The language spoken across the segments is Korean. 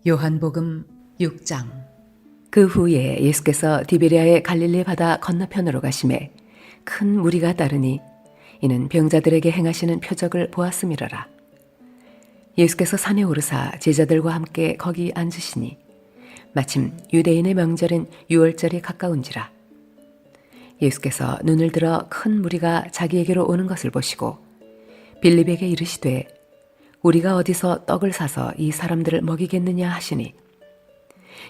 요한복음 6장. 그 후에 예수께서 디베랴의 갈릴리 바다 건너편으로 가심에 큰 무리가 따르니 이는 병자들에게 행하시는 표적을 보았음이러라. 예수께서 산에 오르사 제자들과 함께 거기 앉으시니 마침 유대인의 명절인 유월절이 가까운지라. 예수께서 눈을 들어 큰 무리가 자기에게로 오는 것을 보시고 빌립에게 이르시되 우리가 어디서 떡을 사서 이 사람들을 먹이겠느냐 하시니,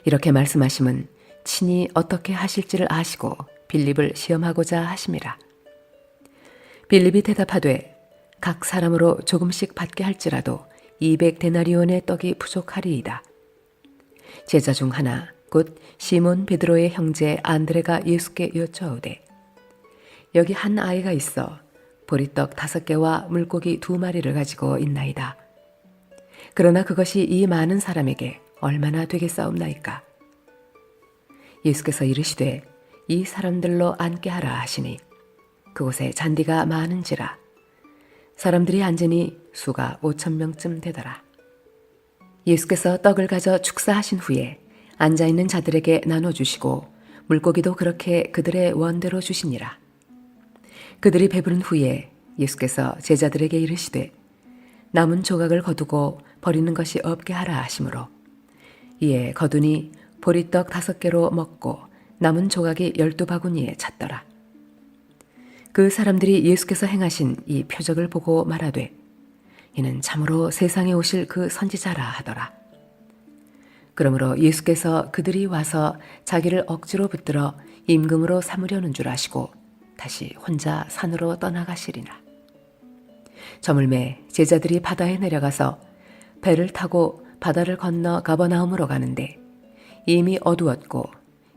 이렇게 말씀하심은 친히 어떻게 하실지를 아시고 빌립을 시험하고자 하심이라. 빌립이 대답하되 각 사람으로 조금씩 받게 할지라도 200데나리온의 떡이 부족하리이다. 제자 중 하나 곧 시몬 베드로의 형제 안드레가 예수께 여쭈어오되 여기 한 아이가 있어 보리떡 5개와 물고기 2마리를 가지고 있나이다. 그러나 그것이 이 많은 사람에게 얼마나 되겠사옵나이까. 예수께서 이르시되 이 사람들로 앉게 하라 하시니 그곳에 잔디가 많은지라 사람들이 앉으니 수가 5,000명쯤 되더라. 예수께서 떡을 가져 축사하신 후에 앉아있는 자들에게 나눠주시고 물고기도 그렇게 그들의 원대로 주시니라. 그들이 배부른 후에 예수께서 제자들에게 이르시되 남은 조각을 거두고 버리는 것이 없게 하라 하시므로 이에 거두니 보리떡 5개로 먹고 남은 조각이 12바구니에 찼더라. 그 사람들이 예수께서 행하신 이 표적을 보고 말하되 이는 참으로 세상에 오실 그 선지자라 하더라. 그러므로 예수께서 그들이 와서 자기를 억지로 붙들어 임금으로 삼으려는 줄 아시고 다시 혼자 산으로 떠나가시리라. 저물매 제자들이 바다에 내려가서 배를 타고 바다를 건너 가버나움으로 가는데 이미 어두웠고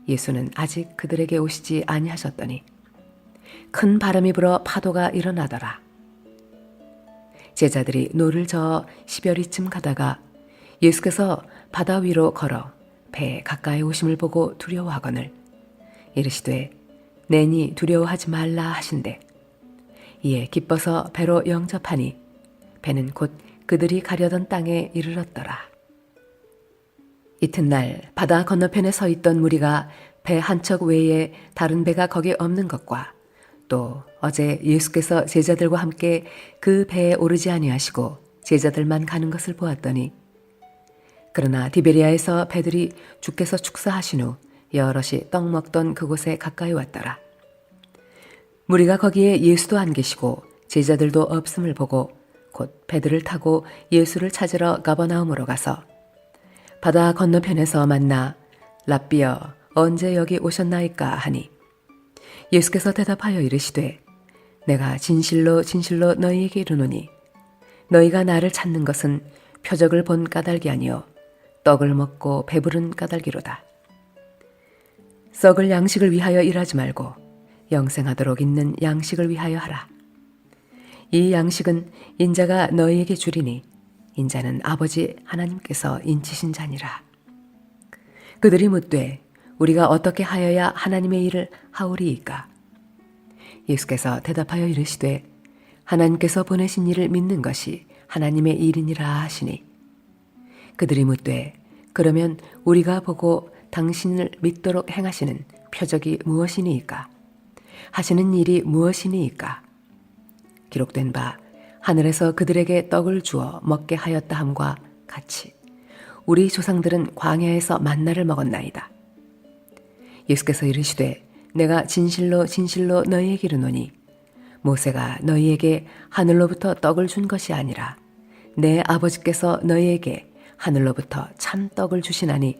예수는 아직 그들에게 오시지 아니하셨더니 큰 바람이 불어 파도가 일어나더라. 제자들이 노를 저어 10여리쯤 가다가 예수께서 바다 위로 걸어 배에 가까이 오심을 보고 두려워하거늘 이르시되 내니 두려워하지 말라 하신대 이에 기뻐서 배로 영접하니 배는 곧 그들이 가려던 땅에 이르렀더라. 이튿날 바다 건너편에 서 있던 무리가 배 한 척 외에 다른 배가 거기 없는 것과 또 어제 예수께서 제자들과 함께 그 배에 오르지 아니하시고 제자들만 가는 것을 보았더니 그러나 디베리아에서 배들이 주께서 축사하신 후 여럿이 떡 먹던 그곳에 가까이 왔더라. 무리가 거기에 예수도 안 계시고 제자들도 없음을 보고 곧 배들을 타고 예수를 찾으러 가버나움으로 가서 바다 건너편에서 만나 랍비여 언제 여기 오셨나이까 하니 예수께서 대답하여 이르시되 내가 진실로 진실로 너희에게 이르노니 너희가 나를 찾는 것은 표적을 본 까닭이 아니요 떡을 먹고 배부른 까닭이로다. 썩을 양식을 위하여 일하지 말고 영생하도록 있는 양식을 위하여 하라. 이 양식은 인자가 너희에게 주리니 인자는 아버지 하나님께서 인치신 자니라. 그들이 묻되 우리가 어떻게 하여야 하나님의 일을 하오리이까? 예수께서 대답하여 이르시되 하나님께서 보내신 일을 믿는 것이 하나님의 일이니라 하시니 그들이 묻되 그러면 우리가 보고 당신을 믿도록 행하시는 표적이 무엇이니이까? 하시는 일이 무엇이니이까? 기록된 바 하늘에서 그들에게 떡을 주어 먹게 하였다 함과 같이 우리 조상들은 광야에서 만나를 먹었나이다. 예수께서 이르시되 내가 진실로 진실로 너희에게 이르노니 모세가 너희에게 하늘로부터 떡을 준 것이 아니라 내 아버지께서 너희에게 하늘로부터 참 떡을 주시나니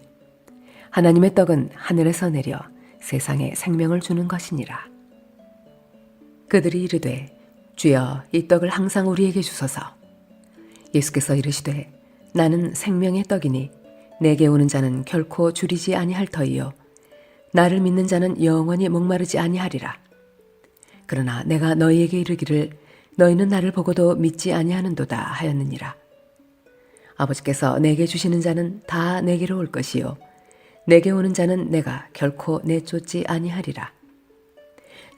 하나님의 떡은 하늘에서 내려 세상에 생명을 주는 것이니라. 그들이 이르되 주여 이 떡을 항상 우리에게 주소서. 예수께서 이르시되 나는 생명의 떡이니 내게 오는 자는 결코 줄이지 아니할 터이요 나를 믿는 자는 영원히 목마르지 아니하리라. 그러나 내가 너희에게 이르기를 너희는 나를 보고도 믿지 아니하는도다 하였느니라. 아버지께서 내게 주시는 자는 다 내게로 올 것이요 내게 오는 자는 내가 결코 내쫓지 아니하리라.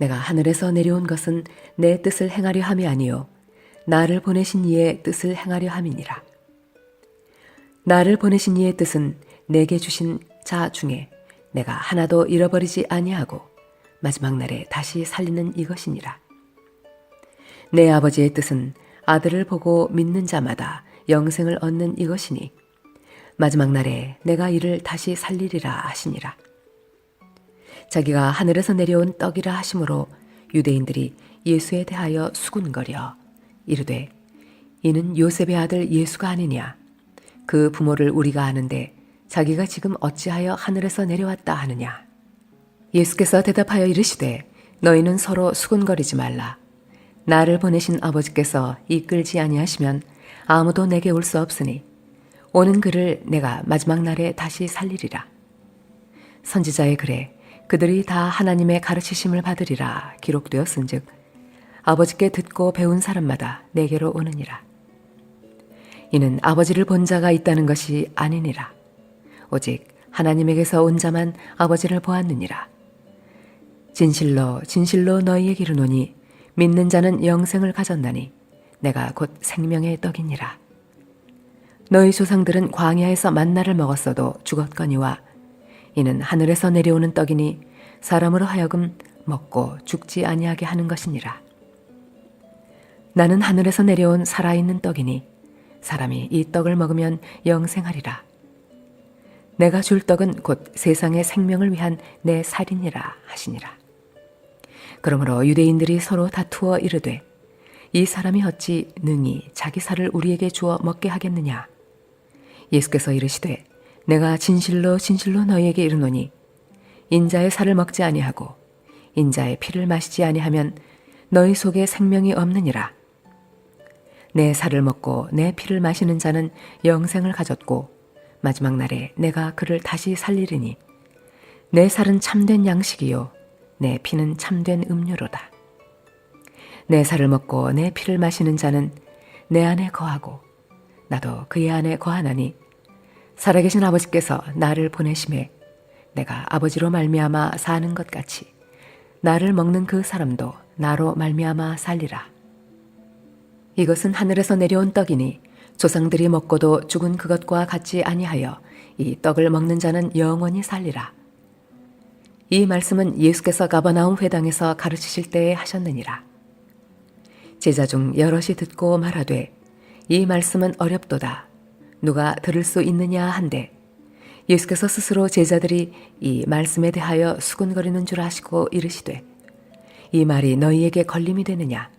내가 하늘에서 내려온 것은 내 뜻을 행하려 함이 아니요 나를 보내신 이의 뜻을 행하려 함이니라. 나를 보내신 이의 뜻은 내게 주신 자 중에 내가 하나도 잃어버리지 아니하고 마지막 날에 다시 살리는 이것이니라. 내 아버지의 뜻은 아들을 보고 믿는 자마다 영생을 얻는 이것이니 마지막 날에 내가 이를 다시 살리리라 하시니라. 자기가 하늘에서 내려온 떡이라 하심으로 유대인들이 예수에 대하여 수군거려 이르되 이는 요셉의 아들 예수가 아니냐. 그 부모를 우리가 아는데 자기가 지금 어찌하여 하늘에서 내려왔다 하느냐. 예수께서 대답하여 이르시되 너희는 서로 수군거리지 말라. 나를 보내신 아버지께서 이끌지 아니하시면 아무도 내게 올 수 없으니 오는 그를 내가 마지막 날에 다시 살리리라. 선지자의 글에 그들이 다 하나님의 가르치심을 받으리라 기록되었은즉 아버지께 듣고 배운 사람마다 내게로 오느니라. 이는 아버지를 본 자가 있다는 것이 아니니라. 오직 하나님에게서 온 자만 아버지를 보았느니라. 진실로 진실로 너희에게 이르노니 믿는 자는 영생을 가졌나니 내가 곧 생명의 떡이니라. 너희 조상들은 광야에서 만나를 먹었어도 죽었거니와 이는 하늘에서 내려오는 떡이니 사람으로 하여금 먹고 죽지 아니하게 하는 것이니라. 나는 하늘에서 내려온 살아있는 떡이니 사람이 이 떡을 먹으면 영생하리라. 내가 줄 떡은 곧 세상의 생명을 위한 내 살이니라 하시니라. 그러므로 유대인들이 서로 다투어 이르되 이 사람이 어찌 능히 자기 살을 우리에게 주어 먹게 하겠느냐. 예수께서 이르시되 내가 진실로 진실로 너희에게 이르노니 인자의 살을 먹지 아니하고 인자의 피를 마시지 아니하면 너희 속에 생명이 없느니라. 내 살을 먹고 내 피를 마시는 자는 영생을 가졌고 마지막 날에 내가 그를 다시 살리리니 내 살은 참된 양식이요 내 피는 참된 음료로다. 내 살을 먹고 내 피를 마시는 자는 내 안에 거하고 나도 그의 안에 거하나니 살아계신 아버지께서 나를 보내심에 내가 아버지로 말미암아 사는 것 같이 나를 먹는 그 사람도 나로 말미암아 살리라. 이것은 하늘에서 내려온 떡이니 조상들이 먹고도 죽은 그것과 같지 아니하여 이 떡을 먹는 자는 영원히 살리라. 이 말씀은 예수께서 가버나움 회당에서 가르치실 때에 하셨느니라. 제자 중 여럿이 듣고 말하되 이 말씀은 어렵도다. 누가 들을 수 있느냐 한데 예수께서 스스로 제자들이 이 말씀에 대하여 수군거리는 줄 아시고 이르시되 이 말이 너희에게 걸림이 되느냐.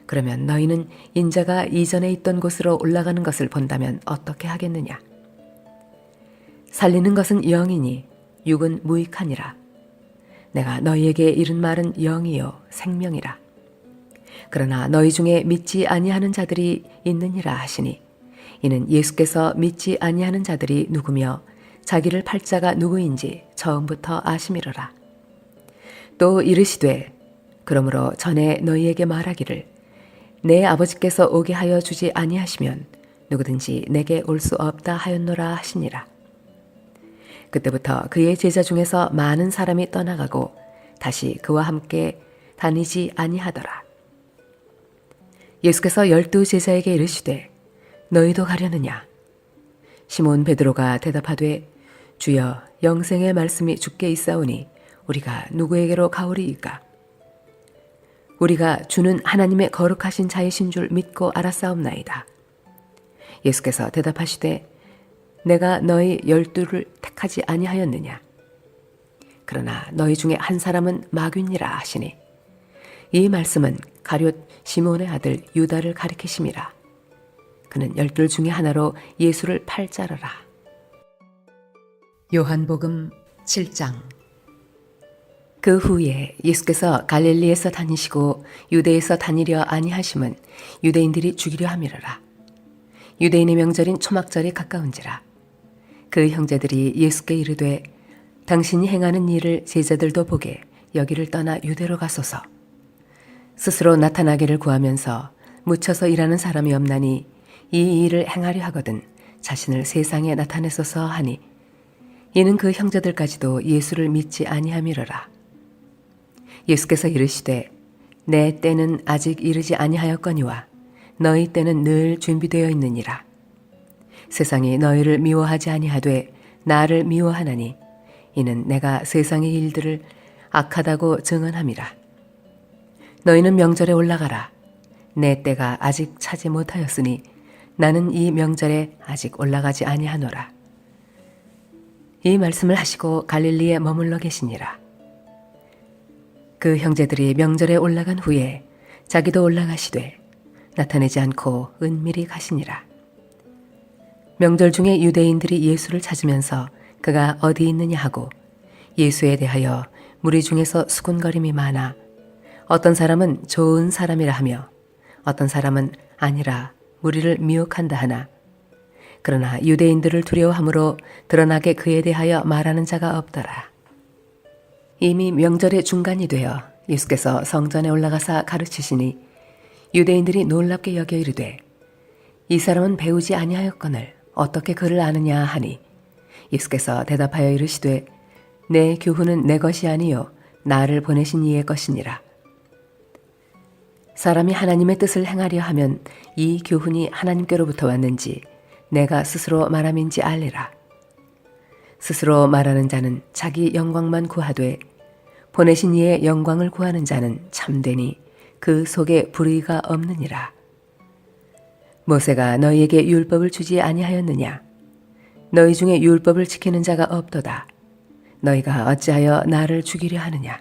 그러면 너희는 인자가 이전에 있던 곳으로 올라가는 것을 본다면 어떻게 하겠느냐. 살리는 것은 영이니 육은 무익하니라. 내가 너희에게 이른 말은 영이요 생명이라. 그러나 너희 중에 믿지 아니하는 자들이 있느니라 하시니 이는 예수께서 믿지 아니하는 자들이 누구며 자기를 팔 자가 누구인지 처음부터 아심이로라. 또 이르시되 그러므로 전에 너희에게 말하기를 내 아버지께서 오게 하여 주지 아니하시면 누구든지 내게 올 수 없다 하였노라 하시니라. 그때부터 그의 제자 중에서 많은 사람이 떠나가고 다시 그와 함께 다니지 아니하더라. 예수께서 12 제자에게 이르시되 너희도 가려느냐. 시몬 베드로가 대답하되 주여 영생의 말씀이 주께 있사오니 우리가 누구에게로 가오리이까. 우리가 주는 하나님의 거룩하신 자이신 줄 믿고 알았사옵나이다. 예수께서 대답하시되 내가 너희 12를 택하지 아니하였느냐. 그러나 너희 중에 한 사람은 마귀니라 하시니 이 말씀은 가룟 시몬의 아들 유다를 가리키심이라. 그는 12 중에 하나로 예수를 팔 자라라. 요한복음 7장. 그 후에 예수께서 갈릴리에서 다니시고 유대에서 다니려 아니하심은 유대인들이 죽이려 함이로라. 유대인의 명절인 초막절이 가까운지라. 그 형제들이 예수께 이르되 당신이 행하는 일을 제자들도 보게 여기를 떠나 유대로 가소서. 스스로 나타나기를 구하면서 묻혀서 일하는 사람이 없나니 이 일을 행하려 하거든 자신을 세상에 나타내소서 하니 이는 그 형제들까지도 예수를 믿지 아니함이로라. 예수께서 이르시되 내 때는 아직 이르지 아니하였거니와 너희 때는 늘 준비되어 있느니라. 세상이 너희를 미워하지 아니하되 나를 미워하나니 이는 내가 세상의 일들을 악하다고 증언함이라. 너희는 명절에 올라가라. 내 때가 아직 차지 못하였으니 나는 이 명절에 아직 올라가지 아니하노라. 이 말씀을 하시고 갈릴리에 머물러 계시니라. 그 형제들이 명절에 올라간 후에 자기도 올라가시되 나타내지 않고 은밀히 가시니라. 명절 중에 유대인들이 예수를 찾으면서 그가 어디 있느냐 하고 예수에 대하여 무리 중에서 수군거림이 많아 어떤 사람은 좋은 사람이라 하며 어떤 사람은 아니라 무리를 미혹한다 하나 그러나 유대인들을 두려워함으로 드러나게 그에 대하여 말하는 자가 없더라. 이미 명절의 중간이 되어 예수께서 성전에 올라가사 가르치시니 유대인들이 놀랍게 여겨 이르되 이 사람은 배우지 아니하였거늘 어떻게 그를 아느냐 하니 예수께서 대답하여 이르시되 내 교훈은 내 것이 아니요 나를 보내신 이의 것이니라. 사람이 하나님의 뜻을 행하려 하면 이 교훈이 하나님께로부터 왔는지 내가 스스로 말함인지 알리라. 스스로 말하는 자는 자기 영광만 구하되 보내신 이의 영광을 구하는 자는 참되니 그 속에 불의가 없느니라. 모세가 너희에게 율법을 주지 아니하였느냐? 너희 중에 율법을 지키는 자가 없도다. 너희가 어찌하여 나를 죽이려 하느냐?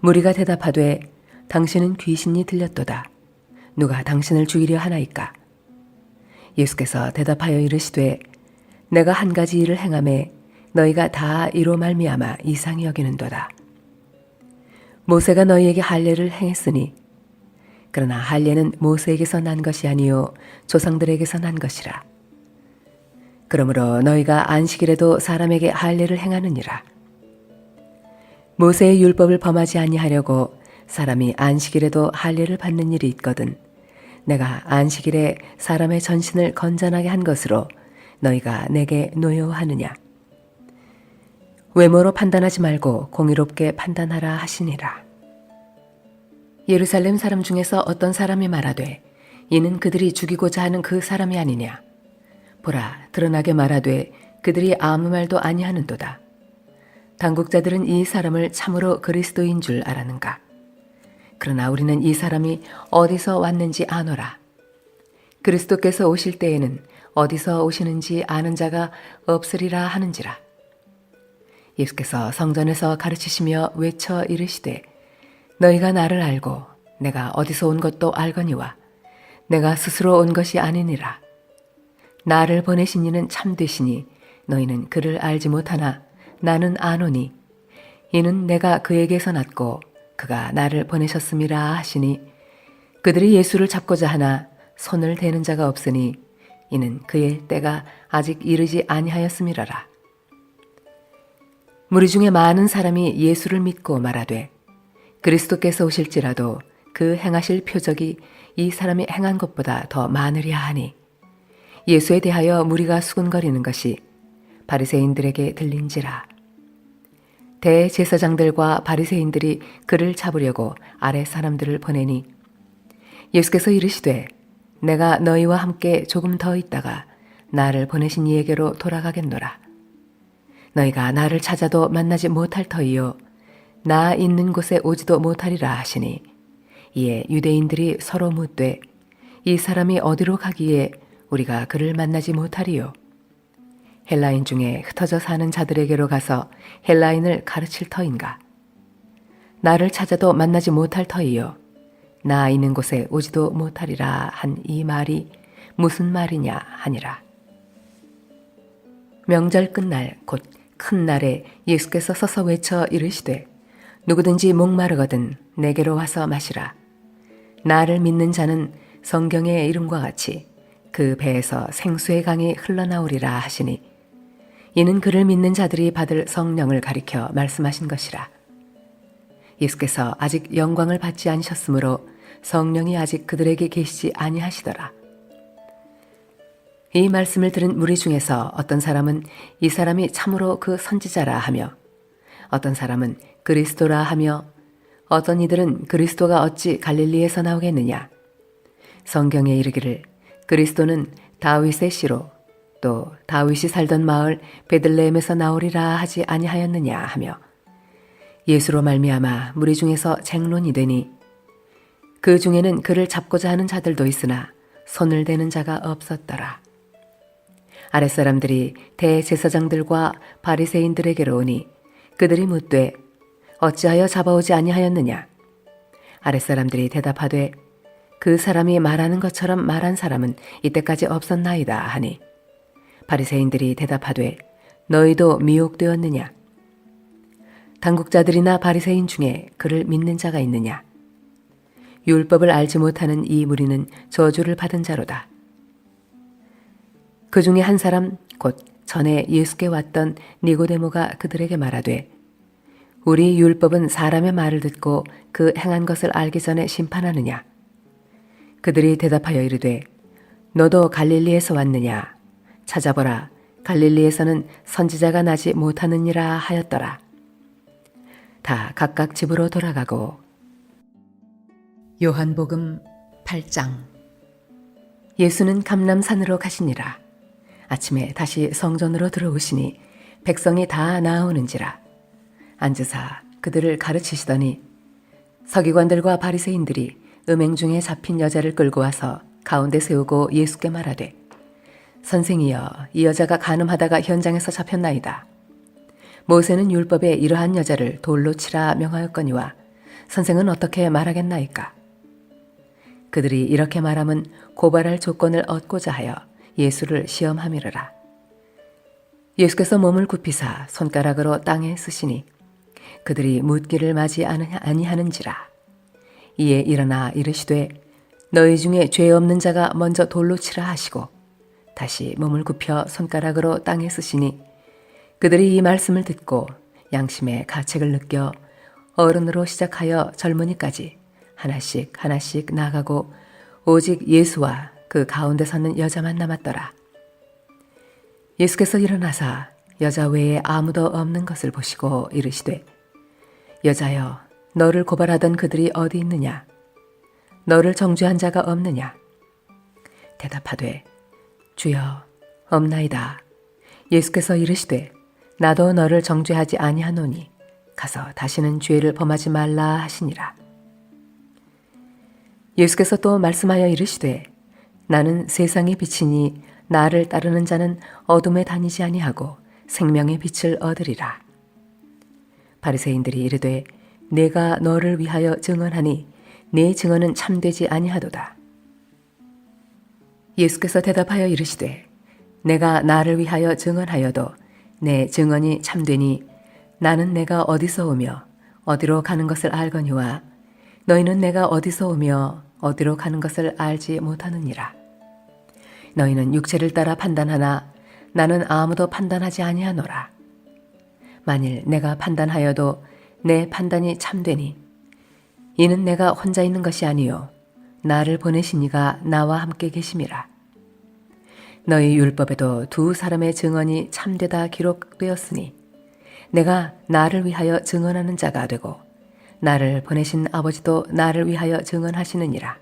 무리가 대답하되 당신은 귀신이 들렸도다. 누가 당신을 죽이려 하나이까? 예수께서 대답하여 이르시되 내가 한 가지 일을 행하매 너희가 다 이로 말미암아 이상히 여기는도다. 모세가 너희에게 할례를 행했으니 그러나 할례는 모세에게서 난 것이 아니요 조상들에게서 난 것이라. 그러므로 너희가 안식일에도 사람에게 할례를 행하느니라. 모세의 율법을 범하지 아니하려고 사람이 안식일에도 할례를 받는 일이 있거든 내가 안식일에 사람의 전신을 건전하게 한 것으로 너희가 내게 노여워하느냐. 외모로 판단하지 말고 공의롭게 판단하라 하시니라. 예루살렘 사람 중에서 어떤 사람이 말하되 이는 그들이 죽이고자 하는 그 사람이 아니냐. 보라 드러나게 말하되 그들이 아무 말도 아니하는도다. 당국자들은 이 사람을 참으로 그리스도인 줄 알았는가. 그러나 우리는 이 사람이 어디서 왔는지 아노라. 그리스도께서 오실 때에는 어디서 오시는지 아는 자가 없으리라 하는지라. 예수께서 성전에서 가르치시며 외쳐 이르시되 너희가 나를 알고 내가 어디서 온 것도 알거니와 내가 스스로 온 것이 아니니라. 나를 보내신 이는 참되시니 너희는 그를 알지 못하나 나는 아노니 이는 내가 그에게서 났고 그가 나를 보내셨음이라 하시니 그들이 예수를 잡고자 하나 손을 대는 자가 없으니 이는 그의 때가 아직 이르지 아니하였음이라라. 무리 중에 많은 사람이 예수를 믿고 말하되 그리스도께서 오실지라도 그 행하실 표적이 이 사람이 행한 것보다 더 많으랴 하니 예수에 대하여 무리가 수군거리는 것이 바리새인들에게 들린지라. 대제사장들과 바리새인들이 그를 잡으려고 아래 사람들을 보내니 예수께서 이르시되 내가 너희와 함께 조금 더 있다가 나를 보내신 이에게로 돌아가겠노라. 너희가 나를 찾아도 만나지 못할 터이요 나 있는 곳에 오지도 못하리라 하시니 이에 유대인들이 서로 묻되 이 사람이 어디로 가기에 우리가 그를 만나지 못하리요. 헬라인 중에 흩어져 사는 자들에게로 가서 헬라인을 가르칠 터인가. 나를 찾아도 만나지 못할 터이요 나 있는 곳에 오지도 못하리라 한 이 말이 무슨 말이냐 하니라. 명절 끝날 곧 큰 날에 예수께서 서서 외쳐 이르시되 누구든지 목마르거든 내게로 와서 마시라. 나를 믿는 자는 성경의 이름과 같이 그 배에서 생수의 강이 흘러나오리라 하시니 이는 그를 믿는 자들이 받을 성령을 가리켜 말씀하신 것이라. 예수께서 아직 영광을 받지 않으셨으므로 성령이 아직 그들에게 계시지 아니하시더라. 이 말씀을 들은 무리 중에서 어떤 사람은 이 사람이 참으로 그 선지자라 하며 어떤 사람은 그리스도라 하며 어떤 이들은 그리스도가 어찌 갈릴리에서 나오겠느냐. 성경에 이르기를 그리스도는 다윗의 씨로 또 다윗이 살던 마을 베들레헴에서 나오리라 하지 아니하였느냐 하며 예수로 말미암아 무리 중에서 쟁론이 되니 그 중에는 그를 잡고자 하는 자들도 있으나 손을 대는 자가 없었더라. 아랫사람들이 대제사장들과 바리새인들에게로 오니 그들이 묻되 어찌하여 잡아오지 아니하였느냐. 아랫사람들이 대답하되 그 사람이 말하는 것처럼 말한 사람은 이때까지 없었나이다 하니 바리새인들이 대답하되 너희도 미혹되었느냐. 당국자들이나 바리새인 중에 그를 믿는 자가 있느냐. 율법을 알지 못하는 이 무리는 저주를 받은 자로다. 그 중에 한 사람 곧 전에 예수께 왔던 니고데모가 그들에게 말하되 우리 율법은 사람의 말을 듣고 그 행한 것을 알기 전에 심판하느냐. 그들이 대답하여 이르되 너도 갈릴리에서 왔느냐. 찾아보라. 갈릴리에서는 선지자가 나지 못하느니라 하였더라. 다 각각 집으로 돌아가고 요한복음 8장. 예수는 감람산으로 가시니라. 아침에 다시 성전으로 들어오시니 백성이 다 나아오는지라. 앉으사 그들을 가르치시더니 서기관들과 바리새인들이 음행 중에 잡힌 여자를 끌고 와서 가운데 세우고 예수께 말하되 선생이여 이 여자가 간음하다가 현장에서 잡혔나이다. 모세는 율법에 이러한 여자를 돌로 치라 명하였거니와 선생은 어떻게 말하겠나이까. 그들이 이렇게 말함은 고발할 조건을 얻고자 하여 예수를 시험함이르라. 예수께서 몸을 굽히사 손가락으로 땅에 쓰시니 그들이 묻기를 맞이 아니하는지라. 이에 일어나 이르시되 너희 중에 죄 없는 자가 먼저 돌로 치라 하시고 다시 몸을 굽혀 손가락으로 땅에 쓰시니 그들이 이 말씀을 듣고 양심의 가책을 느껴 어른으로 시작하여 젊은이까지 하나씩 하나씩 나가고 오직 예수와 그 가운데 서는 여자만 남았더라. 예수께서 일어나사 여자 외에 아무도 없는 것을 보시고 이르시되 여자여 너를 고발하던 그들이 어디 있느냐. 너를 정죄한 자가 없느냐. 대답하되 주여 없나이다. 예수께서 이르시되 나도 너를 정죄하지 아니하노니 가서 다시는 죄를 범하지 말라 하시니라. 예수께서 또 말씀하여 이르시되 나는 세상의 빛이니 나를 따르는 자는 어둠에 다니지 아니하고 생명의 빛을 얻으리라. 바리새인들이 이르되 내가 너를 위하여 증언하니 네 증언은 참되지 아니하도다. 예수께서 대답하여 이르시되 내가 나를 위하여 증언하여도 내 증언이 참되니 나는 내가 어디서 오며 어디로 가는 것을 알거니와 너희는 내가 어디서 오며 어디로 가는 것을 알지 못하느니라. 너희는 육체를 따라 판단하나 나는 아무도 판단하지 아니하노라. 만일 내가 판단하여도 내 판단이 참되니 이는 내가 혼자 있는 것이 아니요 나를 보내신 이가 나와 함께 계심이라. 너희 율법에도 두 사람의 증언이 참되다 기록되었으니 내가 나를 위하여 증언하는 자가 되고 나를 보내신 아버지도 나를 위하여 증언하시느니라.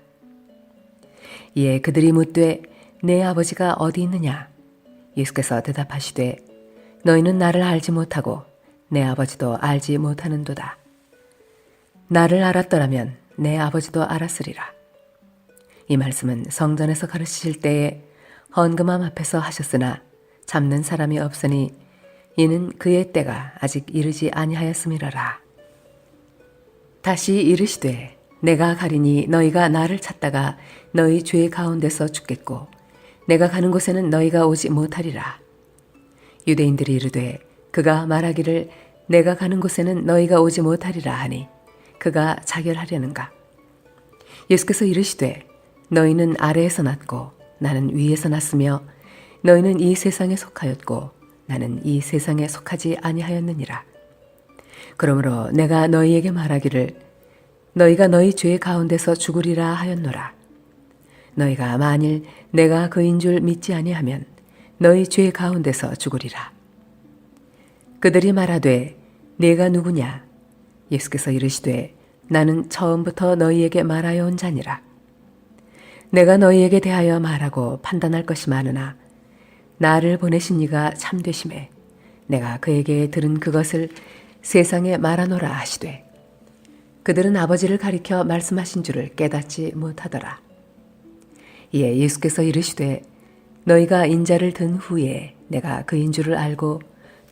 이에 그들이 묻되 내 아버지가 어디 있느냐. 예수께서 대답하시되 너희는 나를 알지 못하고 내 아버지도 알지 못하는도다. 나를 알았더라면 내 아버지도 알았으리라. 이 말씀은 성전에서 가르치실 때에 헌금함 앞에서 하셨으나 잡는 사람이 없으니 이는 그의 때가 아직 이르지 아니하였음이라라. 다시 이르시되 내가 가리니 너희가 나를 찾다가 너희 죄 가운데서 죽겠고 내가 가는 곳에는 너희가 오지 못하리라. 유대인들이 이르되 그가 말하기를 내가 가는 곳에는 너희가 오지 못하리라 하니 그가 자결하려는가. 예수께서 이르시되 너희는 아래에서 났고 나는 위에서 났으며 너희는 이 세상에 속하였고 나는 이 세상에 속하지 아니하였느니라. 그러므로 내가 너희에게 말하기를 너희가 너희 죄 가운데서 죽으리라 하였노라. 너희가 만일 내가 그인 줄 믿지 아니하면 너희 죄 가운데서 죽으리라. 그들이 말하되 네가 누구냐? 예수께서 이르시되 나는 처음부터 너희에게 말하여 온 자니라. 내가 너희에게 대하여 말하고 판단할 것이 많으나 나를 보내신 이가 참되심에 내가 그에게 들은 그것을 세상에 말하노라 하시되 그들은 아버지를 가리켜 말씀하신 줄을 깨닫지 못하더라. 이에 예수께서 이르시되 너희가 인자를 든 후에 내가 그인 줄을 알고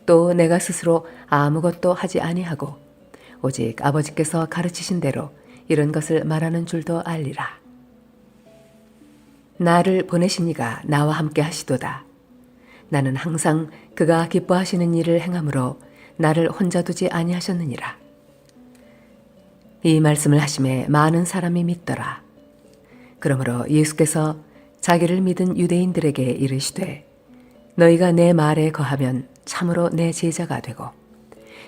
또 내가 스스로 아무것도 하지 아니하고 오직 아버지께서 가르치신 대로 이런 것을 말하는 줄도 알리라. 나를 보내신 이가 나와 함께 하시도다. 나는 항상 그가 기뻐하시는 일을 행함으로 나를 혼자 두지 아니하셨느니라. 이 말씀을 하심에 많은 사람이 믿더라. 그러므로 예수께서 자기를 믿은 유대인들에게 이르시되 너희가 내 말에 거하면 참으로 내 제자가 되고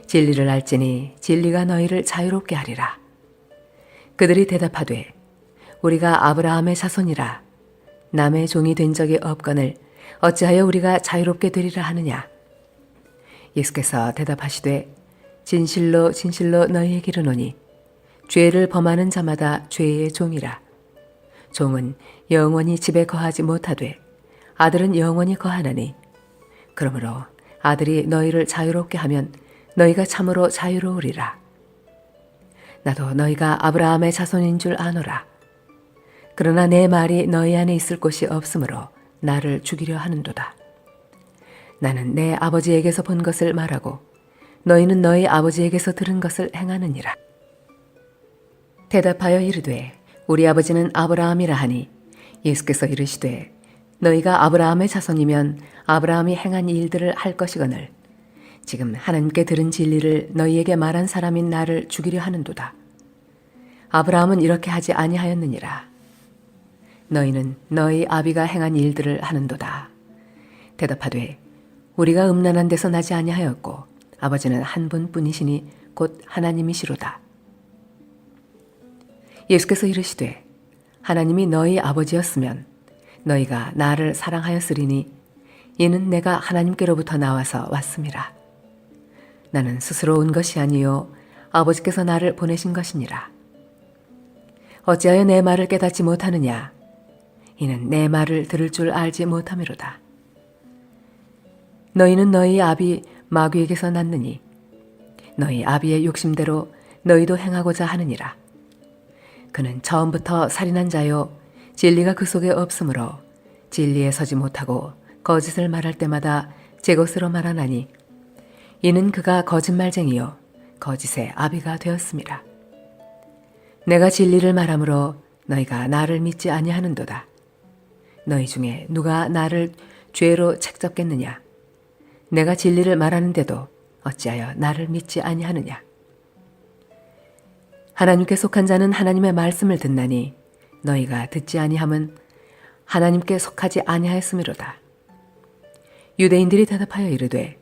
진리를 알지니 진리가 너희를 자유롭게 하리라. 그들이 대답하되 우리가 아브라함의 자손이라 남의 종이 된 적이 없거늘 어찌하여 우리가 자유롭게 되리라 하느냐. 예수께서 대답하시되 진실로 진실로 너희에게 이르노니 죄를 범하는 자마다 죄의 종이라. 종은 영원히 집에 거하지 못하되 아들은 영원히 거하나니 그러므로 아들이 너희를 자유롭게 하면 너희가 참으로 자유로우리라. 나도 너희가 아브라함의 자손인 줄 아노라. 그러나 내 말이 너희 안에 있을 곳이 없으므로 나를 죽이려 하는도다. 나는 내 아버지에게서 본 것을 말하고 너희는 너희 아버지에게서 들은 것을 행하느니라. 대답하여 이르되 우리 아버지는 아브라함이라 하니 예수께서 이르시되 너희가 아브라함의 자손이면 아브라함이 행한 일들을 할 것이거늘 지금 하나님께 들은 진리를 너희에게 말한 사람인 나를 죽이려 하는도다. 아브라함은 이렇게 하지 아니하였느니라. 너희는 너희 아비가 행한 일들을 하는도다. 대답하되 우리가 음란한 데서 나지 아니하였고 아버지는 한 분뿐이시니 곧 하나님이시로다. 예수께서 이르시되 하나님이 너희 아버지였으면 너희가 나를 사랑하였으리니 이는 내가 하나님께로부터 나와서 왔음이라. 나는 스스로 온 것이 아니요 아버지께서 나를 보내신 것이니라. 어찌하여 내 말을 깨닫지 못하느냐. 이는 내 말을 들을 줄 알지 못함이로다. 너희는 너희 아비 마귀에게서 났느니 너희 아비의 욕심대로 너희도 행하고자 하느니라. 그는 처음부터 살인한 자요 진리가 그 속에 없으므로 진리에 서지 못하고 거짓을 말할 때마다 제 것으로 말하나니 이는 그가 거짓말쟁이요 거짓의 아비가 되었음이라. 내가 진리를 말하므로 너희가 나를 믿지 아니하는도다. 너희 중에 누가 나를 죄로 책잡겠느냐. 내가 진리를 말하는데도 어찌하여 나를 믿지 아니하느냐. 하나님께 속한 자는 하나님의 말씀을 듣나니 너희가 듣지 아니함은 하나님께 속하지 아니하였음이로다. 유대인들이 대답하여 이르되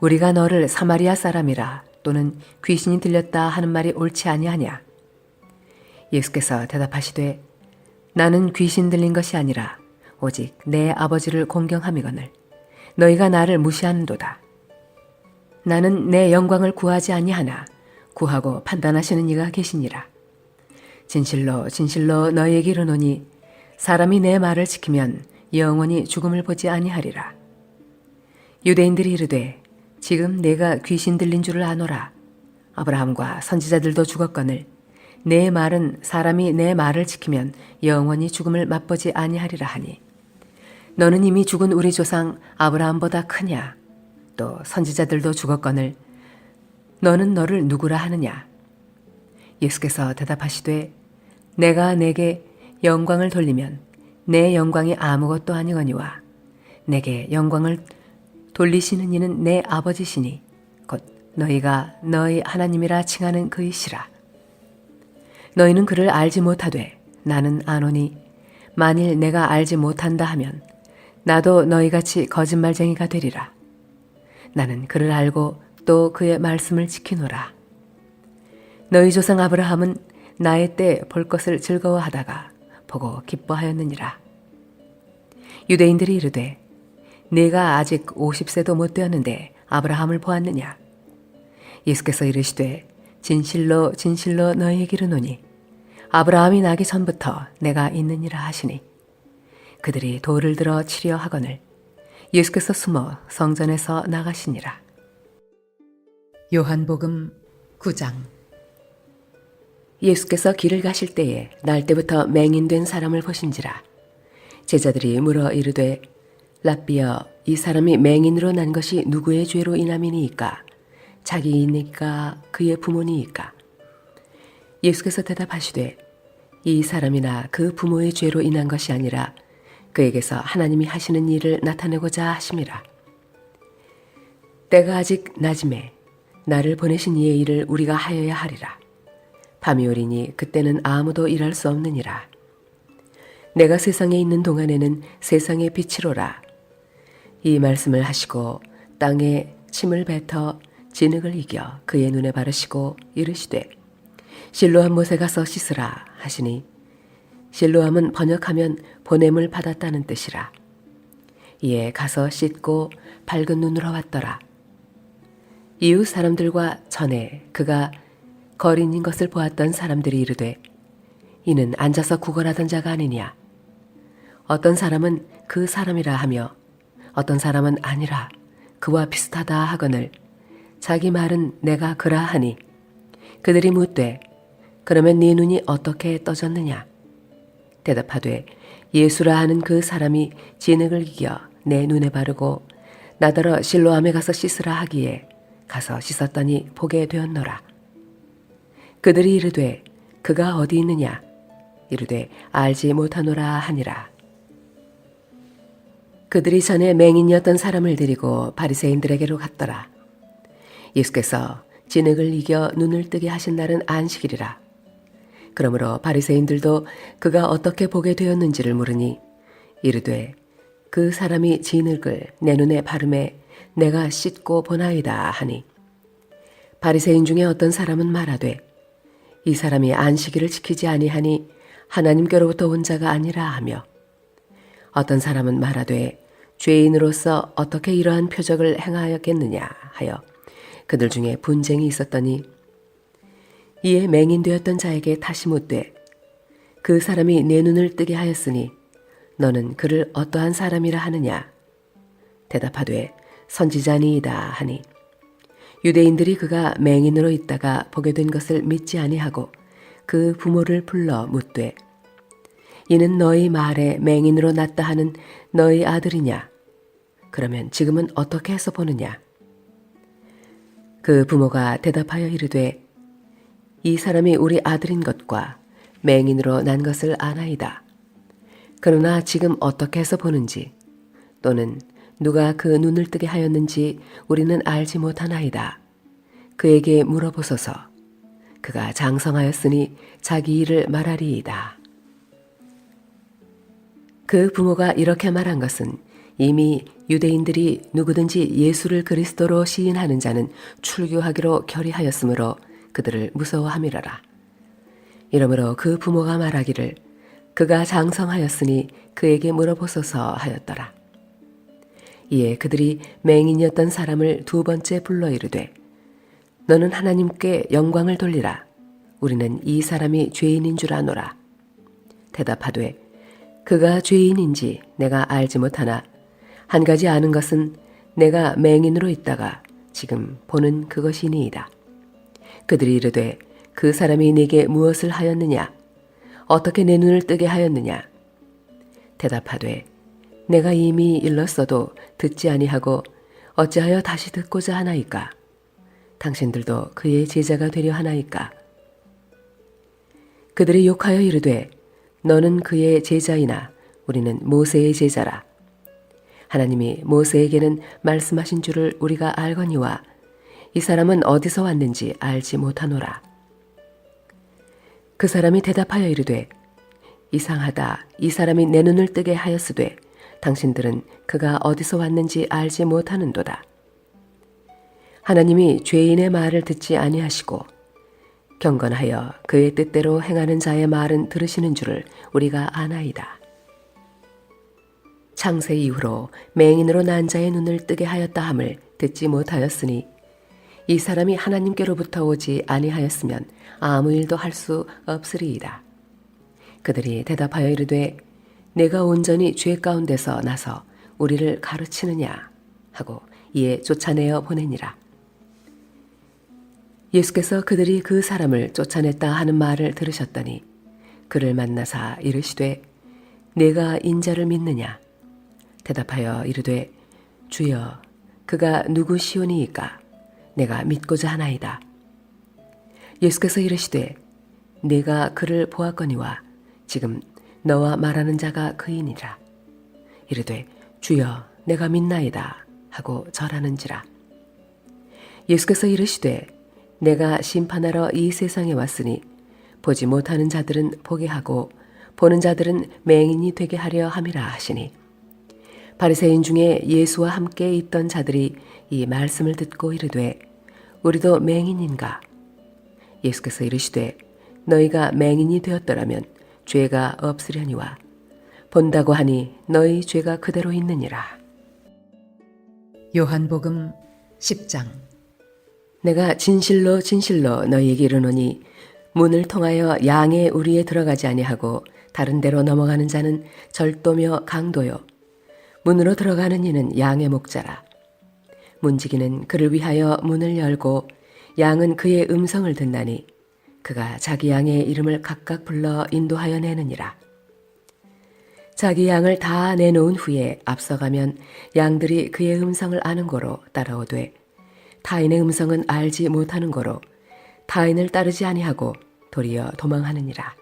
우리가 너를 사마리아 사람이라 또는 귀신이 들렸다 하는 말이 옳지 아니하냐. 예수께서 대답하시되 나는 귀신 들린 것이 아니라 오직 내 아버지를 공경함이거늘 너희가 나를 무시하는도다. 나는 내 영광을 구하지 아니하나 구하고 판단하시는 이가 계시니라. 진실로 진실로 너희에게 이르노니 사람이 내 말을 지키면 영원히 죽음을 보지 아니하리라. 유대인들이 이르되 지금 내가 귀신 들린 줄을 아노라. 아브라함과 선지자들도 죽었거늘 내 말은 사람이 내 말을 지키면 영원히 죽음을 맛보지 아니하리라 하니 너는 이미 죽은 우리 조상 아브라함보다 크냐. 또 선지자들도 죽었거늘 너는 너를 누구라 하느냐. 예수께서 대답하시되 내가 내게 영광을 돌리면 내 영광이 아무것도 아니거니와 내게 영광을 돌리시는 이는 내 아버지시니 곧 너희가 너희 하나님이라 칭하는 그이시라. 너희는 그를 알지 못하되 나는 아노니 만일 내가 알지 못한다 하면 나도 너희같이 거짓말쟁이가 되리라. 나는 그를 알고 또 그의 말씀을 지키노라. 너희 조상 아브라함은 나의 때 볼 것을 즐거워하다가 보고 기뻐하였느니라. 유대인들이 이르되 네가 아직 50세도 못 되었는데 아브라함을 보았느냐. 예수께서 이르시되 진실로 진실로 너희에게 이르노니 아브라함이 나기 전부터 내가 있느니라 하시니 그들이 돌을 들어 치려 하거늘 예수께서 숨어 성전에서 나가시니라. 요한복음 9장. 예수께서 길을 가실 때에 날 때부터 맹인된 사람을 보신지라. 제자들이 물어 이르되 랍비여, 이 사람이 맹인으로 난 것이 누구의 죄로 인함이니이까? 자기이니까 그의 부모니이까? 예수께서 대답하시되 이 사람이나 그 부모의 죄로 인한 것이 아니라 그에게서 하나님이 하시는 일을 나타내고자 하심이라. 때가 아직 낮음에 나를 보내신 이의 일을 우리가 하여야 하리라. 밤이 오리니 그때는 아무도 일할 수 없느니라. 내가 세상에 있는 동안에는 세상의 빛이로라. 이 말씀을 하시고 땅에 침을 뱉어 진흙을 이겨 그의 눈에 바르시고 이르시되 실로암 못에 가서 씻으라 하시니 실로암은 번역하면 보냄을 받았다는 뜻이라. 이에 가서 씻고 밝은 눈으로 왔더라. 이웃 사람들과 전에 그가 거린인 것을 보았던 사람들이 이르되 이는 앉아서 구걸하던 자가 아니냐. 어떤 사람은 그 사람이라 하며 어떤 사람은 아니라 그와 비슷하다 하거늘 자기 말은 내가 그라 하니 그들이 묻되 그러면 네 눈이 어떻게 떠졌느냐. 대답하되 예수라 하는 그 사람이 진흙을 이겨 내 눈에 바르고 나더러 실로암에 가서 씻으라 하기에 가서 씻었더니 보게 되었노라. 그들이 이르되 그가 어디 있느냐. 이르되 알지 못하노라 하니라. 그들이 전에 맹인이었던 사람을 데리고 바리새인들에게로 갔더라. 예수께서 진흙을 이겨 눈을 뜨게 하신 날은 안식일이라. 그러므로 바리새인들도 그가 어떻게 보게 되었는지를 물으니 이르되 그 사람이 진흙을 내 눈에 바르매 내가 씻고 보나이다 하니 바리새인 중에 어떤 사람은 말하되 이 사람이 안식일을 지키지 아니하니 하나님께로부터 온 자가 아니라 하며 어떤 사람은 말하되 죄인으로서 어떻게 이러한 표적을 행하였겠느냐 하여 그들 중에 분쟁이 있었더니 이에 맹인되었던 자에게 다시 묻되 그 사람이 내 눈을 뜨게 하였으니 너는 그를 어떠한 사람이라 하느냐. 대답하되 선지자니이다 하니 유대인들이 그가 맹인으로 있다가 보게 된 것을 믿지 아니하고 그 부모를 불러 묻되 이는 너희 말에 맹인으로 났다 하는 너희 아들이냐. 그러면 지금은 어떻게 해서 보느냐. 그 부모가 대답하여 이르되 이 사람이 우리 아들인 것과 맹인으로 난 것을 아나이다. 그러나 지금 어떻게 해서 보는지 또는 누가 그 눈을 뜨게 하였는지 우리는 알지 못하나이다. 그에게 물어보소서. 그가 장성하였으니 자기 일을 말하리이다. 그 부모가 이렇게 말한 것은 이미 유대인들이 누구든지 예수를 그리스도로 시인하는 자는 출교하기로 결의하였으므로 그들을 무서워함이라라. 이러므로 그 부모가 말하기를 그가 장성하였으니 그에게 물어보소서 하였더라. 이에 그들이 맹인이었던 사람을 두 번째 불러 이르되 너는 하나님께 영광을 돌리라. 우리는 이 사람이 죄인인 줄 아노라. 대답하되 그가 죄인인지 내가 알지 못하나 한 가지 아는 것은 내가 맹인으로 있다가 지금 보는 그것이니이다. 그들이 이르되 그 사람이 네게 무엇을 하였느냐. 어떻게 내 눈을 뜨게 하였느냐. 대답하되 내가 이미 일렀어도 듣지 아니하고 어찌하여 다시 듣고자 하나이까. 당신들도 그의 제자가 되려 하나이까. 그들이 욕하여 이르되 너는 그의 제자이나 우리는 모세의 제자라. 하나님이 모세에게는 말씀하신 줄을 우리가 알거니와 이 사람은 어디서 왔는지 알지 못하노라. 그 사람이 대답하여 이르되 이상하다. 이 사람이 내 눈을 뜨게 하였으되 당신들은 그가 어디서 왔는지 알지 못하는도다. 하나님이 죄인의 말을 듣지 아니하시고 경건하여 그의 뜻대로 행하는 자의 말은 들으시는 줄을 우리가 아나이다. 창세 이후로 맹인으로 난 자의 눈을 뜨게 하였다 함을 듣지 못하였으니 이 사람이 하나님께로부터 오지 아니하였으면 아무 일도 할 수 없으리이다. 그들이 대답하여 이르되 내가 온전히 죄 가운데서 나서 우리를 가르치느냐 하고 이에 쫓아내어 보내니라. 예수께서 그들이 그 사람을 쫓아냈다 하는 말을 들으셨더니 그를 만나사 이르시되 내가 인자를 믿느냐? 대답하여 이르되 주여 그가 누구시오니이까? 내가 믿고자 하나이다. 예수께서 이르시되 내가 그를 보았거니와 지금 너와 말하는 자가 그이니라. 이르되 주여 내가 믿나이다 하고 절하는지라. 예수께서 이르시되 내가 심판하러 이 세상에 왔으니 보지 못하는 자들은 보게 하고 보는 자들은 맹인이 되게 하려 함이라 하시니 바리새인 중에 예수와 함께 있던 자들이 이 말씀을 듣고 이르되 우리도 맹인인가? 예수께서 이르시되 너희가 맹인이 되었더라면 죄가 없으려니와 본다고 하니 너희 죄가 그대로 있느니라. 요한복음 10장. 내가 진실로 진실로 너희에게 이르노니 문을 통하여 양의 우리에 들어가지 아니하고 다른 데로 넘어가는 자는 절도며 강도요 문으로 들어가는 이는 양의 목자라. 문지기는 그를 위하여 문을 열고 양은 그의 음성을 듣나니 그가 자기 양의 이름을 각각 불러 인도하여 내느니라. 자기 양을 다 내놓은 후에 앞서가면 양들이 그의 음성을 아는 고로 따라오되 타인의 음성은 알지 못하는 고로 타인을 따르지 아니하고 도리어 도망하느니라.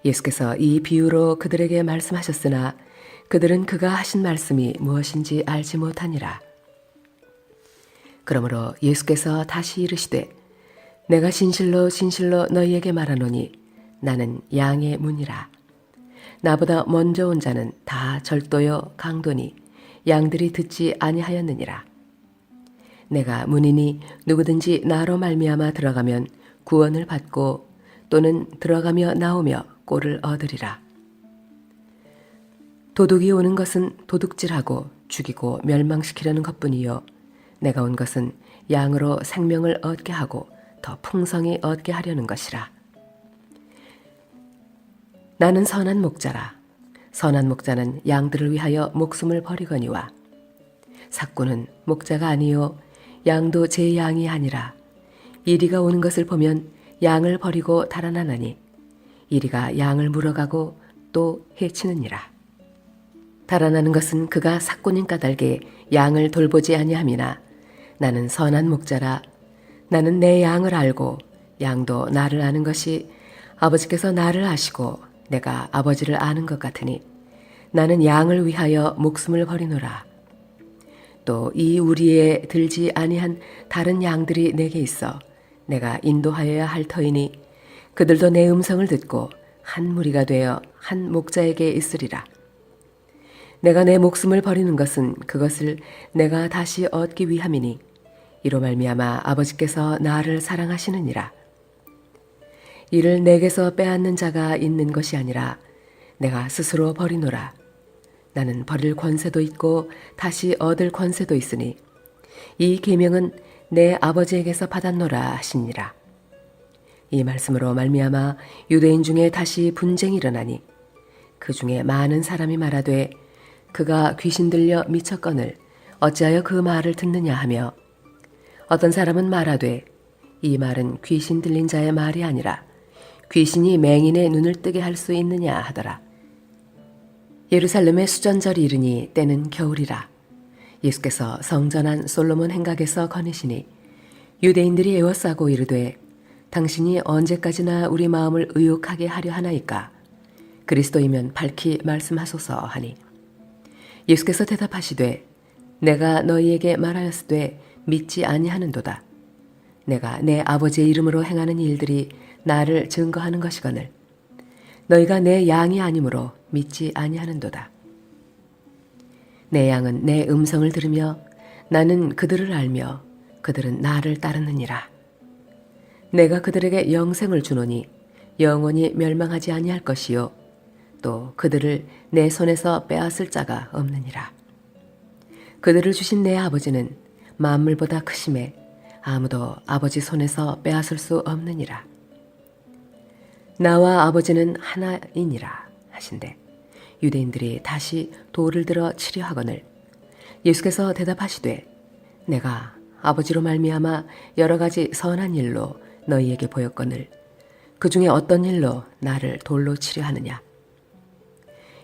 예수께서 이 비유로 그들에게 말씀하셨으나 그들은 그가 하신 말씀이 무엇인지 알지 못하니라. 그러므로 예수께서 다시 이르시되 내가 진실로 진실로 너희에게 말하노니 나는 양의 문이라. 나보다 먼저 온 자는 다 절도요 강도니 양들이 듣지 아니하였느니라. 내가 문이니 누구든지 나로 말미암아 들어가면 구원을 받고 또는 들어가며 나오며 꼴을 얻으리라. 도둑이 오는 것은 도둑질하고 죽이고 멸망시키려는 것뿐이요 내가 온 것은 양으로 생명을 얻게 하고 더 풍성히 얻게 하려는 것이라. 나는 선한 목자라. 선한 목자는 양들을 위하여 목숨을 버리거니와 삭구는 목자가 아니요 양도 제 양이 아니라 이리가 오는 것을 보면 양을 버리고 달아나나니 이리가 양을 물어가고 또 해치느니라. 달아나는 것은 그가 삭구님 까닭에 양을 돌보지 아니함이나 나는 선한 목자라. 나는 내 양을 알고 양도 나를 아는 것이 아버지께서 나를 아시고 내가 아버지를 아는 것 같으니 나는 양을 위하여 목숨을 버리노라. 또 이 우리에 들지 아니한 다른 양들이 내게 있어 내가 인도하여야 할 터이니 그들도 내 음성을 듣고 한 무리가 되어 한 목자에게 있으리라. 내가 내 목숨을 버리는 것은 그것을 내가 다시 얻기 위함이니 이로 말미암아 아버지께서 나를 사랑하시느니라. 이를 내게서 빼앗는 자가 있는 것이 아니라 내가 스스로 버리노라. 나는 버릴 권세도 있고 다시 얻을 권세도 있으니 이 계명은 내 아버지에게서 받았노라 하시니라. 이 말씀으로 말미암아 유대인 중에 다시 분쟁이 일어나니 그 중에 많은 사람이 말하되 그가 귀신 들려 미쳤거늘 어찌하여 그 말을 듣느냐 하며 어떤 사람은 말하되 이 말은 귀신 들린 자의 말이 아니라 귀신이 맹인의 눈을 뜨게 할 수 있느냐 하더라. 예루살렘의 수전절이 이르니 때는 겨울이라. 예수께서 성전 안 솔로몬 행각에서 거니시니 유대인들이 애워싸고 이르되 당신이 언제까지나 우리 마음을 의욕하게 하려 하나이까? 그리스도이면 밝히 말씀하소서 하니 예수께서 대답하시되 내가 너희에게 말하였으되 믿지 아니하는도다. 내가 내 아버지의 이름으로 행하는 일들이 나를 증거하는 것이거늘 너희가 내 양이 아니므로 믿지 아니하는도다. 내 양은 내 음성을 들으며 나는 그들을 알며 그들은 나를 따르느니라. 내가 그들에게 영생을 주노니 영원히 멸망하지 아니할 것이요 또 그들을 내 손에서 빼앗을 자가 없느니라. 그들을 주신 내 아버지는 만물보다 크심에 아무도 아버지 손에서 빼앗을 수 없느니라. 나와 아버지는 하나이니라 하신대 유대인들이 다시 돌을 들어 치려 하거늘 예수께서 대답하시되 내가 아버지로 말미암아 여러 가지 선한 일로 너희에게 보였거늘 그 중에 어떤 일로 나를 돌로 치려 하느냐.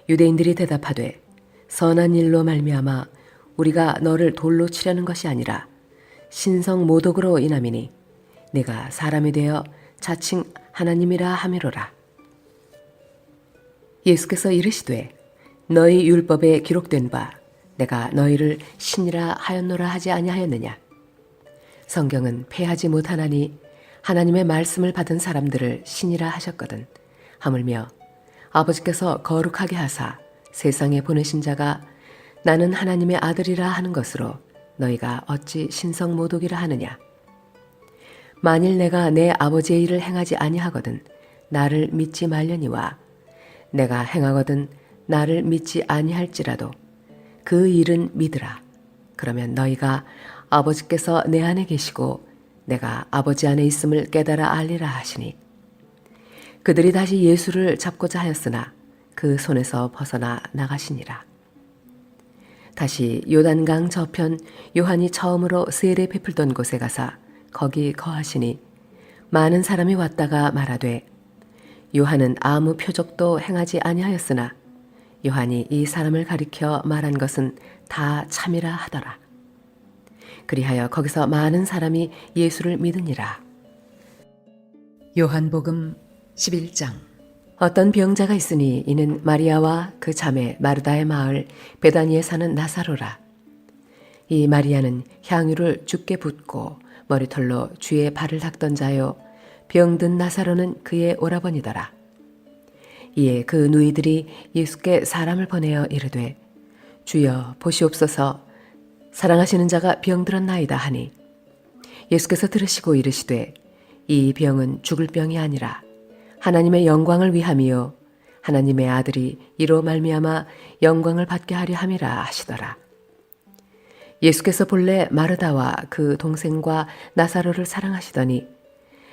유대인들이 대답하되 선한 일로 말미암아 우리가 너를 돌로 치려는 것이 아니라 신성 모독으로 인함이니 네가 사람이 되어 자칭 하나님이라 하미로라. 예수께서 이르시되 너희 율법에 기록된 바 내가 너희를 신이라 하였노라 하지 아니하였느냐. 성경은 패하지 못하나니 하나님의 말씀을 받은 사람들을 신이라 하셨거든. 하물며 아버지께서 거룩하게 하사 세상에 보내신 자가 나는 하나님의 아들이라 하는 것으로 너희가 어찌 신성모독이라 하느냐. 만일 내가 내 아버지의 일을 행하지 아니하거든 나를 믿지 말려니와 내가 행하거든 나를 믿지 아니할지라도 그 일은 믿으라. 그러면 너희가 아버지께서 내 안에 계시고 내가 아버지 안에 있음을 깨달아 알리라 하시니 그들이 다시 예수를 잡고자 하였으나 그 손에서 벗어나 나가시니라. 다시 요단강 저편 요한이 처음으로 세례 베풀던 곳에 가사 거기 거하시니 많은 사람이 왔다가 말하되 요한은 아무 표적도 행하지 아니하였으나 요한이 이 사람을 가리켜 말한 것은 다 참이라 하더라. 그리하여 거기서 많은 사람이 예수를 믿으니라. 요한복음 11장. 어떤 병자가 있으니 이는 마리아와 그 자매 마르다의 마을 베다니에 사는 나사로라. 이 마리아는 향유를 주께 붓고 머리털로 주의 발을 닦던 자요 병든 나사로는 그의 오라버니더라. 이에 그 누이들이 예수께 사람을 보내어 이르되 주여 보시옵소서 사랑하시는 자가 병들었나이다 하니 예수께서 들으시고 이르시되 이 병은 죽을 병이 아니라 하나님의 영광을 위함이요 하나님의 아들이 이로 말미암아 영광을 받게 하려 함이라 하시더라. 예수께서 본래 마르다와 그 동생과 나사로를 사랑하시더니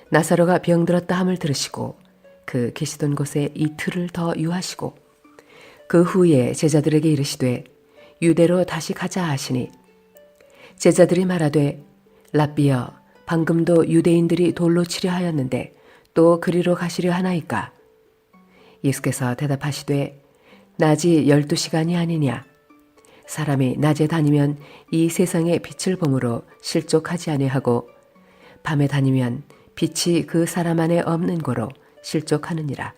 나사로가 병들었다 함을 들으시고 그 계시던 곳에 이틀을 더 유하시고 그 후에 제자들에게 이르시되 유대로 다시 가자 하시니 제자들이 말하되 랍비여 방금도 유대인들이 돌로 치려 하였는데 또 그리로 가시려 하나이까. 예수께서 대답하시되 낮이 12시간이 아니냐. 사람이 낮에 다니면 이 세상의 빛을 보므로 실족하지 아니하고 밤에 다니면 빛이 그 사람 안에 없는 고로 실족하느니라.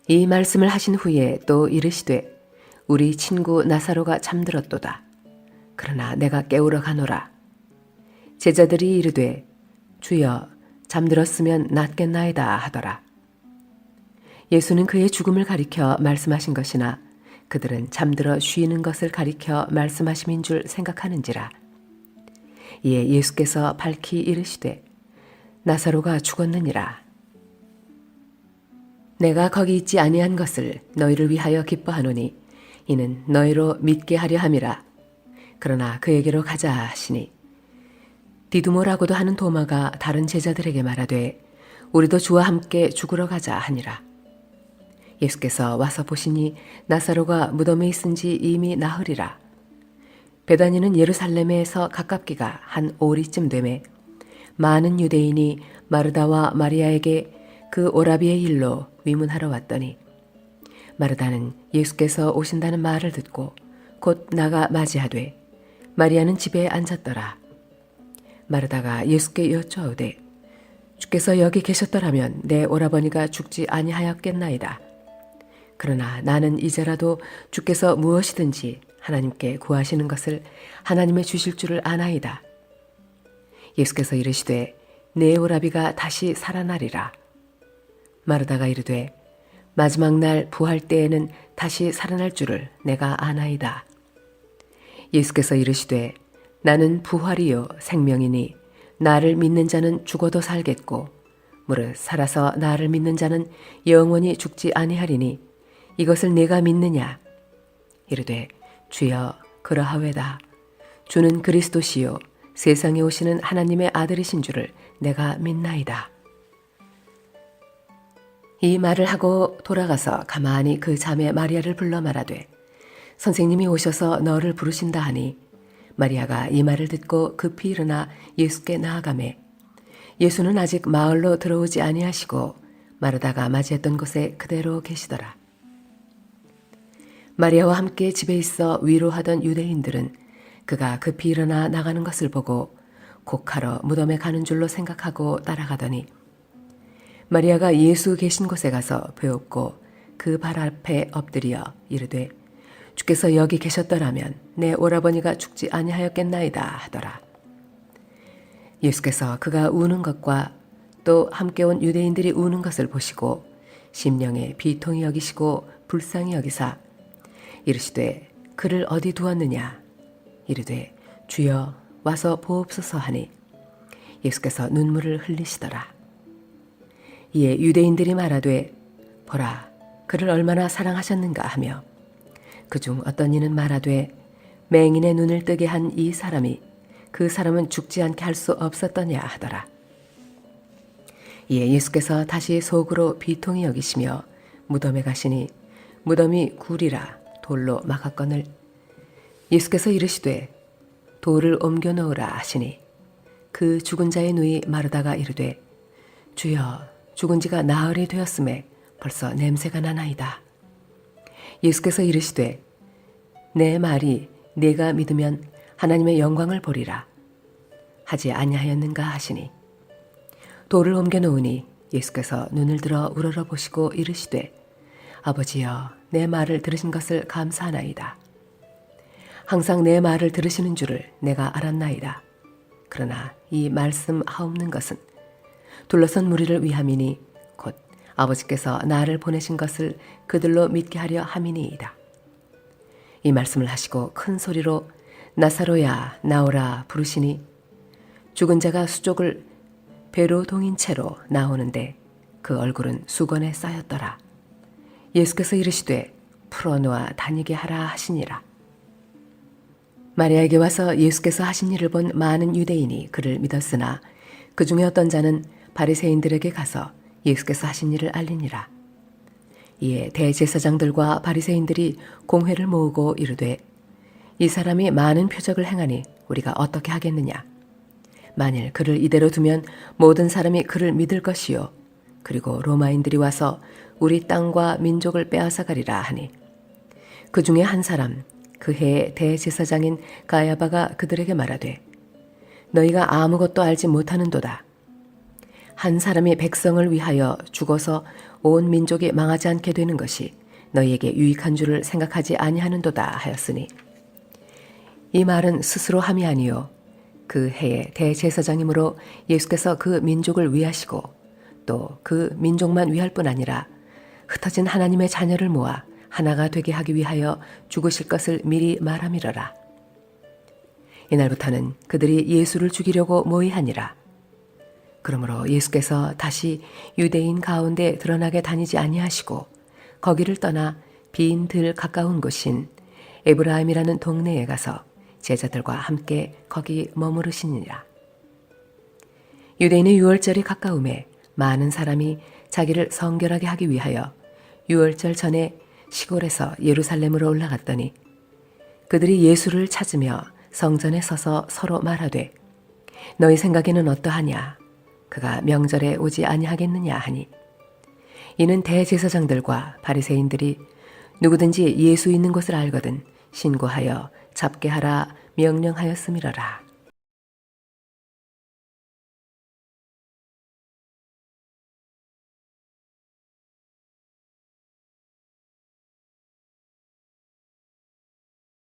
이 말씀을 하신 후에 또 이르시되 우리 친구 나사로가 잠들었도다. 그러나 내가 깨우러 가노라. 제자들이 이르되 주여 잠들었으면 낫겠나이다 하더라. 예수는 그의 죽음을 가리켜 말씀하신 것이나 그들은 잠들어 쉬는 것을 가리켜 말씀하심인 줄 생각하는지라. 이에 예수께서 밝히 이르시되 나사로가 죽었느니라. 내가 거기 있지 아니한 것을 너희를 위하여 기뻐하노니 이는 너희로 믿게 하려 함이라. 그러나 그에게로 가자 하시니 디두모라고도 하는 도마가 다른 제자들에게 말하되 우리도 주와 함께 죽으러 가자 하니라. 예수께서 와서 보시니 나사로가 무덤에 있은 지 이미 나흘이라. 베다니는 예루살렘에서 가깝기가 한 오리쯤 되매 많은 유대인이 마르다와 마리아에게 그 오라비의 일로 위문하러 왔더니 마르다는 예수께서 오신다는 말을 듣고 곧 나가 맞이하되 마리아는 집에 앉았더라. 마르다가 예수께 여쭈어오되 주께서 여기 계셨더라면 내 오라버니가 죽지 아니하였겠나이다. 그러나 나는 이제라도 주께서 무엇이든지 하나님께 구하시는 것을 하나님의 주실 줄을 아나이다. 예수께서 이르시되 내 오라비가 다시 살아나리라. 마르다가 이르되 마지막 날 부활 때에는 다시 살아날 줄을 내가 아나이다. 예수께서 이르시되 나는 부활이요 생명이니 나를 믿는 자는 죽어도 살겠고 무릇 살아서 나를 믿는 자는 영원히 죽지 아니하리니 이것을 내가 믿느냐. 이르되 주여 그러하외다. 주는 그리스도시요 세상에 오시는 하나님의 아들이신 줄을 내가 믿나이다. 이 말을 하고 돌아가서 가만히 그 자매 마리아를 불러 말하되 선생님이 오셔서 너를 부르신다 하니 마리아가 이 말을 듣고 급히 일어나 예수께 나아가매 예수는 아직 마을로 들어오지 아니하시고 마르다가 맞이했던 곳에 그대로 계시더라. 마리아와 함께 집에 있어 위로하던 유대인들은 그가 급히 일어나 나가는 것을 보고 곡하러 무덤에 가는 줄로 생각하고 따라가더니 마리아가 예수 계신 곳에 가서 배웠고 그 발 앞에 엎드려 이르되 주께서 여기 계셨더라면 내 오라버니가 죽지 아니하였겠나이다 하더라. 예수께서 그가 우는 것과 또 함께 온 유대인들이 우는 것을 보시고 심령에 비통히 여기시고 불쌍히 여기사 이르시되 그를 어디 두었느냐 이르되 주여 와서 보옵소서 하니 예수께서 눈물을 흘리시더라. 이에 유대인들이 말하되 보라 그를 얼마나 사랑하셨는가 하며 그중 어떤 이는 말하되 맹인의 눈을 뜨게 한 이 사람이 그 사람은 죽지 않게 할 수 없었더냐 하더라. 이에 예수께서 다시 속으로 비통히 여기시며 무덤에 가시니 무덤이 굴이라 돌로 막았거늘 예수께서 이르시되 돌을 옮겨 놓으라 하시니 그 죽은 자의 누이 마르다가 이르되 주여 죽은 지가 나흘이 되었음에 벌써 냄새가 나나이다. 예수께서 이르시되 내 말이 네가 믿으면 하나님의 영광을 보리라 하지 아니하였는가 하시니 돌을 옮겨 놓으니 예수께서 눈을 들어 우러러 보시고 이르시되 아버지여 내 말을 들으신 것을 감사하나이다. 항상 내 말을 들으시는 줄을 내가 알았나이다. 그러나 이 말씀 하옵는 것은 둘러선 무리를 위함이니 곧 아버지께서 나를 보내신 것을 그들로 믿게 하려 함이니이다. 이 말씀을 하시고 큰 소리로 나사로야 나오라 부르시니 죽은 자가 수족을 배로 동인 채로 나오는데 그 얼굴은 수건에 쌓였더라. 예수께서 이르시되 풀어놓아 다니게 하라 하시니라. 마리아에게 와서 예수께서 하신 일을 본 많은 유대인이 그를 믿었으나 그 중에 어떤 자는 바리새인들에게 가서 예수께서 하신 일을 알리니라. 이에 대제사장들과 바리새인들이 공회를 모으고 이르되 이 사람이 많은 표적을 행하니 우리가 어떻게 하겠느냐. 만일 그를 이대로 두면 모든 사람이 그를 믿을 것이요 그리고 로마인들이 와서 우리 땅과 민족을 빼앗아가리라 하니 그 중에 한 사람 그 해의 대제사장인 가야바가 그들에게 말하되 너희가 아무것도 알지 못하는도다. 한 사람이 백성을 위하여 죽어서 온 민족이 망하지 않게 되는 것이 너희에게 유익한 줄을 생각하지 아니하는도다 하였으니 이 말은 스스로 함이 아니요 그 해의 대제사장이므로 예수께서 그 민족을 위하시고 또 그 민족만 위할 뿐 아니라 흩어진 하나님의 자녀를 모아 하나가 되게 하기 위하여 죽으실 것을 미리 말함이러라. 이날부터는 그들이 예수를 죽이려고 모의하니라. 그러므로 예수께서 다시 유대인 가운데 드러나게 다니지 아니하시고 거기를 떠나 빈 들 가까운 곳인 에브라임이라는 동네에 가서 제자들과 함께 거기 머무르시니라. 유대인의 유월절이 가까움에 많은 사람이 자기를 성결하게 하기 위하여 유월절 전에 시골에서 예루살렘으로 올라갔더니 그들이 예수를 찾으며 성전에 서서 서로 말하되 너희 생각에는 어떠하냐 그가 명절에 오지 아니하겠느냐 하니 이는 대제사장들과 바리새인들이 누구든지 예수 있는 곳을 알거든 신고하여 잡게 하라 명령하였음이러라.